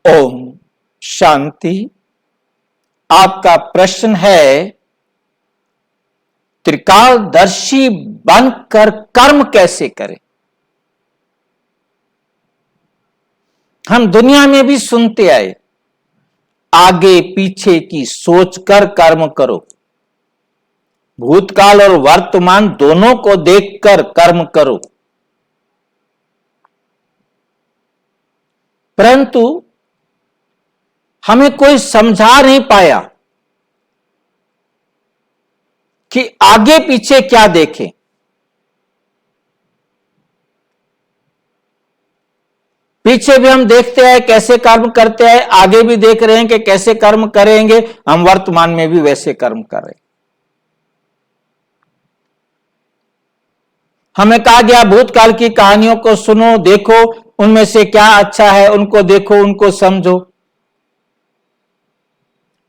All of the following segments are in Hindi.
ओम शांति। आपका प्रश्न है, त्रिकालदर्शी बनकर कर्म कैसे करें। हम दुनिया में भी सुनते आए, आगे पीछे की सोचकर कर्म करो, भूतकाल और वर्तमान दोनों को देखकर कर्म करो। परंतु हमें कोई समझा नहीं पाया कि आगे पीछे क्या देखें। पीछे भी हम देखते हैं कैसे कर्म करते हैं, आगे भी देख रहे हैं कि कैसे कर्म करेंगे, हम वर्तमान में भी वैसे कर्म कर रहे हैं। हमें कहा गया भूतकाल की कहानियों को सुनो, देखो उनमें से क्या अच्छा है, उनको देखो, उनको समझो,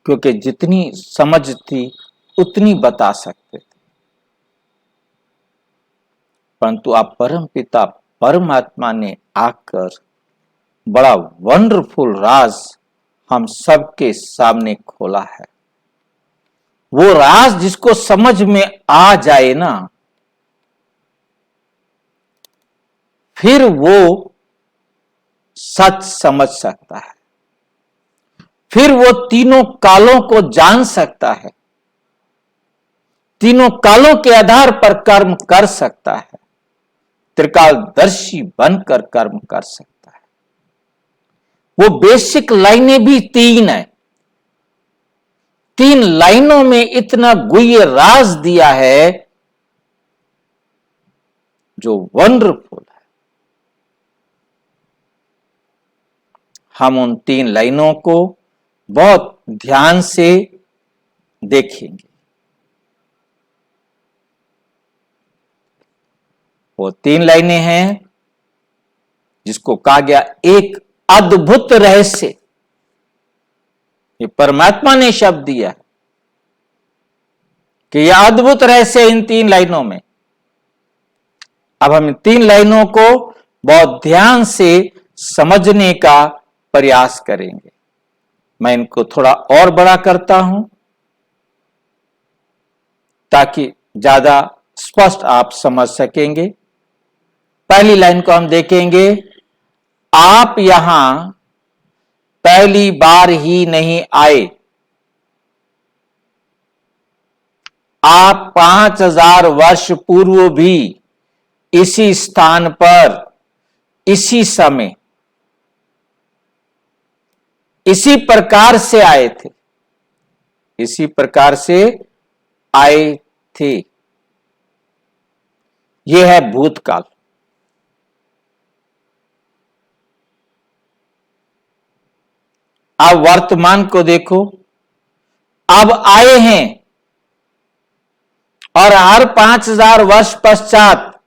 क्योंकि जितनी समझ थी उतनी बता सकते थे। परंतु आप परम पिता परमात्मा ने आकर बड़ा वंडरफुल राज हम सबके सामने खोला है। वो राज जिसको समझ में आ जाए ना, फिर वो सच समझ सकता है, फिर वो तीनों कालों को जान सकता है, तीनों कालों के आधार पर कर्म कर सकता है, त्रिकालदर्शी बनकर कर्म कर सकता है। वो बेसिक लाइनें भी तीन है, तीन लाइनों में इतना गुह्य राज दिया है जो वंडरफुल है। हम उन तीन लाइनों को बहुत ध्यान से देखेंगे। वो तीन लाइनें हैं जिसको कहा गया एक अद्भुत रहस्य। ये परमात्मा ने शब्द दिया कि यह अद्भुत रहस्य इन तीन लाइनों में। अब हम इन तीन लाइनों को बहुत ध्यान से समझने का प्रयास करेंगे। मैं इनको थोड़ा और बड़ा करता हूं ताकि ज्यादा स्पष्ट आप समझ सकेंगे। पहली लाइन को हम देखेंगे, आप यहां पहली बार ही नहीं आए, आप 5000 वर्ष पूर्व भी इसी स्थान पर, इसी समय, इसी प्रकार से आए थे, इसी प्रकार से आए थे। यह है भूतकाल। अब वर्तमान को देखो, अब आए हैं और हर 5000 वर्ष पश्चात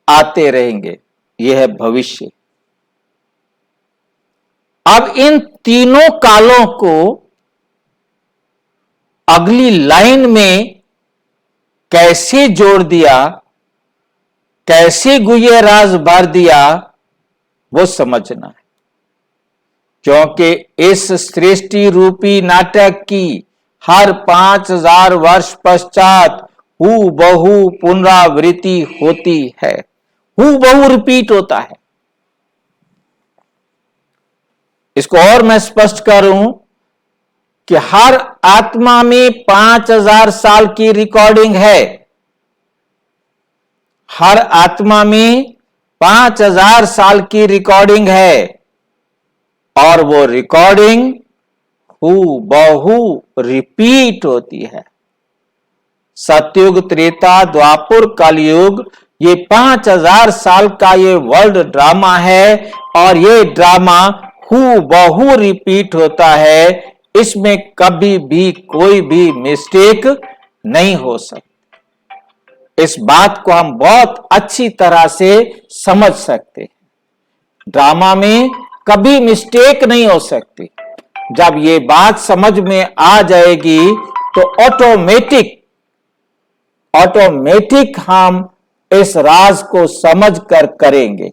आते रहेंगे। यह है भविष्य। अब इन तीनों कालों को अगली लाइन में कैसे जोड़ दिया, कैसे गुह्य राज भर दिया, वो समझना है। क्योंकि इस सृष्टि रूपी नाटक की हर 5000 वर्ष पश्चात हूबहू पुनरावृत्ति होती है, हूबहू रिपीट होता है। इसको और मैं स्पष्ट करूं कि हर आत्मा में 5000 साल की रिकॉर्डिंग है। हर आत्मा में 5000 साल की रिकॉर्डिंग है और वो रिकॉर्डिंग हूबहू रिपीट होती है। सतयुग, त्रेता, द्वापर, कलयुग, ये 5000 साल का ये वर्ल्ड ड्रामा है और ये ड्रामा हूबहू रिपीट होता है। इसमें कभी भी कोई भी मिस्टेक नहीं हो सकती। इस बात को हम बहुत अच्छी तरह से समझ सकते हैं। ड्रामा में कभी मिस्टेक नहीं हो सकती। जब ये बात समझ में आ जाएगी तो ऑटोमेटिक हम इस राज को समझ कर करेंगे।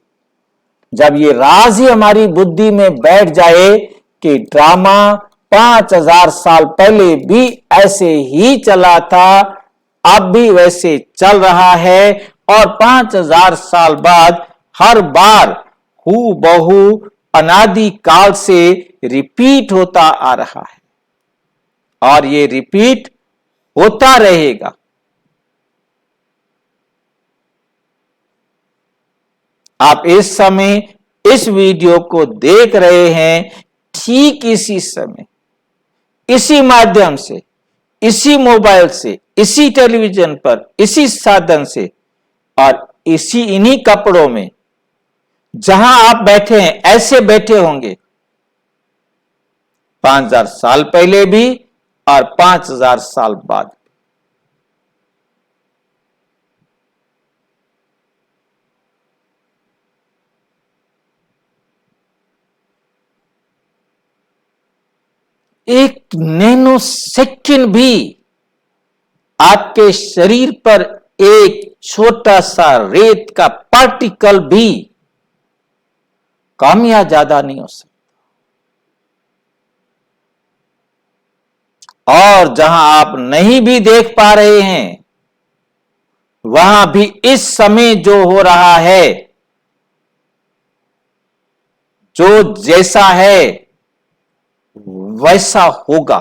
जब ये राज ही हमारी बुद्धि में बैठ जाए कि ड्रामा 5000 साल पहले भी ऐसे ही चला था, अब भी वैसे चल रहा है, और 5000 साल बाद हर बार हू बहू अनादि काल से रिपीट होता आ रहा है, और ये रिपीट होता रहेगा। आप इस समय इस वीडियो को देख रहे हैं, ठीक इसी समय, इसी माध्यम से, इसी मोबाइल से, इसी टेलीविजन पर, इसी साधन से, और इन्हीं कपड़ों में जहां आप बैठे हैं, ऐसे बैठे होंगे 5000 साल पहले भी और 5000 साल बाद। एक नैनो सेकंड भी आपके शरीर पर एक छोटा सा रेत का पार्टिकल भी कम या ज्यादा नहीं हो सकता। और जहां आप नहीं भी देख पा रहे हैं, वहां भी इस समय जो हो रहा है, जो जैसा है वैसा होगा।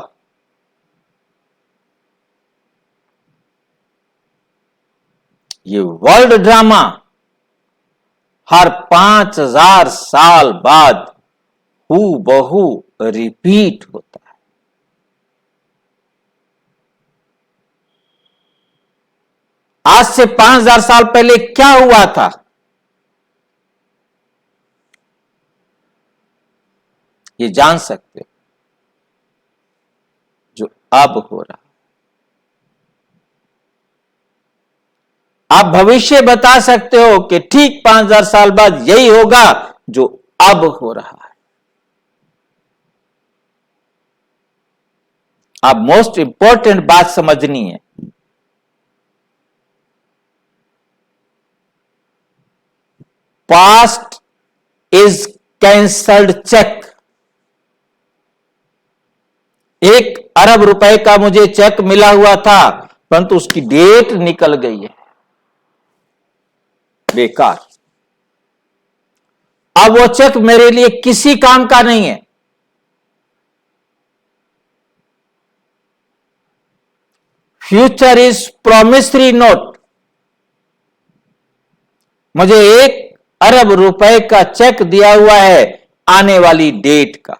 ये वर्ल्ड ड्रामा हर 5000 साल बाद हू बहू रिपीट होता है। आज से 5000 साल पहले क्या हुआ था, ये जान सकते हो, जो अब हो रहा। आप भविष्य बता सकते हो कि ठीक 5000 साल बाद यही होगा जो अब हो रहा है। आप मोस्ट इंपॉर्टेंट बात समझनी है, पास्ट इज कैंसल्ड चेक। 1 अरब रुपए का मुझे चेक मिला हुआ था, परंतु उसकी डेट निकल गई है, बेकार। अब वो चेक मेरे लिए किसी काम का नहीं है। Future is promissory note. मुझे 1 अरब रुपए का चेक दिया हुआ है आने वाली डेट का।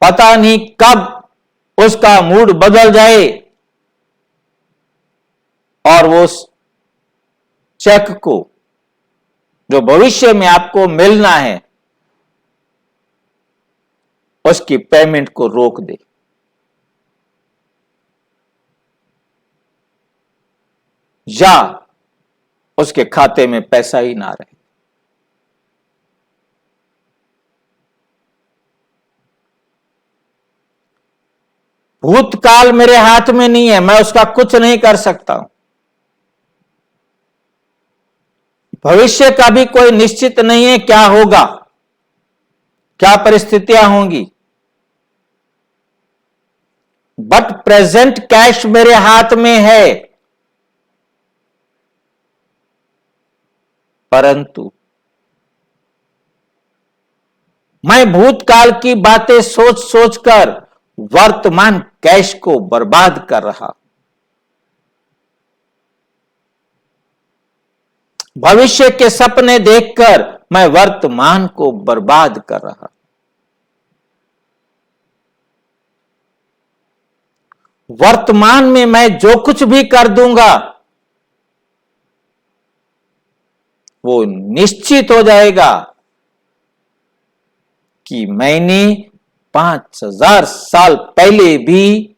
पता नहीं कब उसका मूड बदल जाए और वो चेक को, जो भविष्य में आपको मिलना है, उसकी पेमेंट को रोक दे। या उसके खाते में पैसा ही ना रहे। भूतकाल मेरे हाथ में नहीं है, मैं उसका कुछ नहीं कर सकता हूं। भविष्य का भी कोई निश्चित नहीं है क्या होगा, क्या परिस्थितियां होंगी। बट प्रेजेंट कैश मेरे हाथ में है। परंतु मैं भूतकाल की बातें सोच सोचकर वर्तमान कैश को बर्बाद कर रहा। भविष्य के सपने देखकर मैं वर्तमान को बर्बाद कर रहा। वर्तमान में मैं जो कुछ भी कर दूंगा वो निश्चित हो जाएगा कि मैंने 5000 साल पहले भी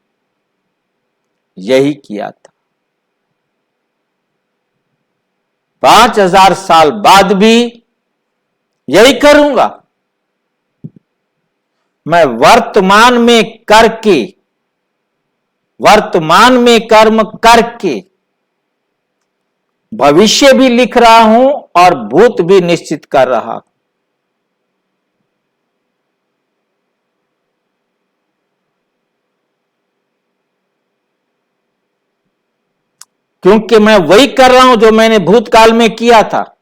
यही किया था। 5000 साल बाद भी यही करूंगा। मैं वर्तमान में करके, वर्तमान में कर्म करके भविष्य भी लिख रहा हूं और भूत भी निश्चित कर रहा हूं। क्योंकि मैं वही कर रहा हूं जो मैंने भूतकाल में किया था,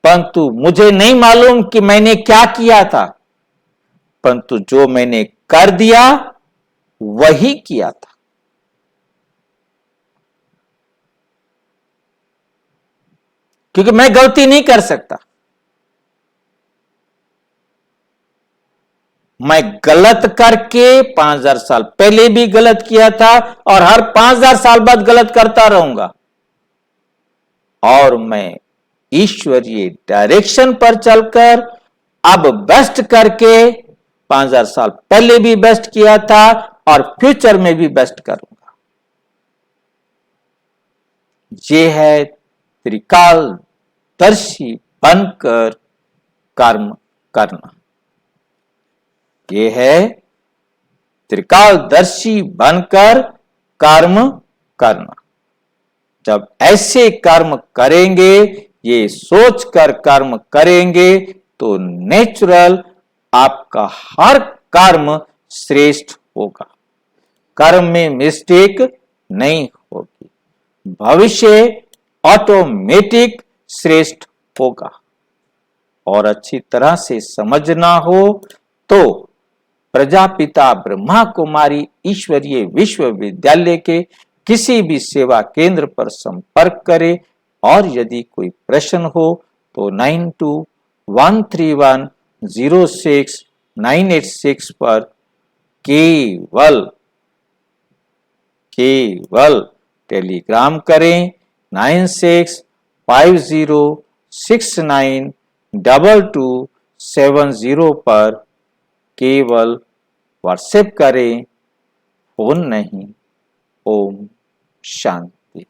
परंतु मुझे नहीं मालूम कि मैंने क्या किया था, परंतु जो मैंने कर दिया वही किया था। क्योंकि मैं गलती नहीं कर सकता। मैं गलत करके 5000 साल पहले भी गलत किया था और हर 5000 साल बाद गलत करता रहूंगा। और मैं ईश्वरीय डायरेक्शन पर चलकर अब बेस्ट करके 5000 साल पहले भी बेस्ट किया था और फ्यूचर में भी बेस्ट करूंगा। ये है त्रिकालदर्शी बनकर कर्म करना। ये है त्रिकालदर्शी बनकर कर्म करना। जब ऐसे कर्म करेंगे, ये सोचकर कर्म करेंगे, तो नेचुरल आपका हर कर्म श्रेष्ठ होगा। कर्म में मिस्टेक नहीं होगी। भविष्य ऑटोमेटिक श्रेष्ठ होगा। और अच्छी तरह से समझना हो तो प्रजापिता ब्रह्मा कुमारी ईश्वरीय विश्वविद्यालय के किसी भी सेवा केंद्र पर संपर्क करें। और यदि कोई प्रश्न हो तो 9213106986 पर केवल टेलीग्राम करें। 9650692270 पर केवल व्हाट्सएप करें, फोन नहीं। ओम शांति।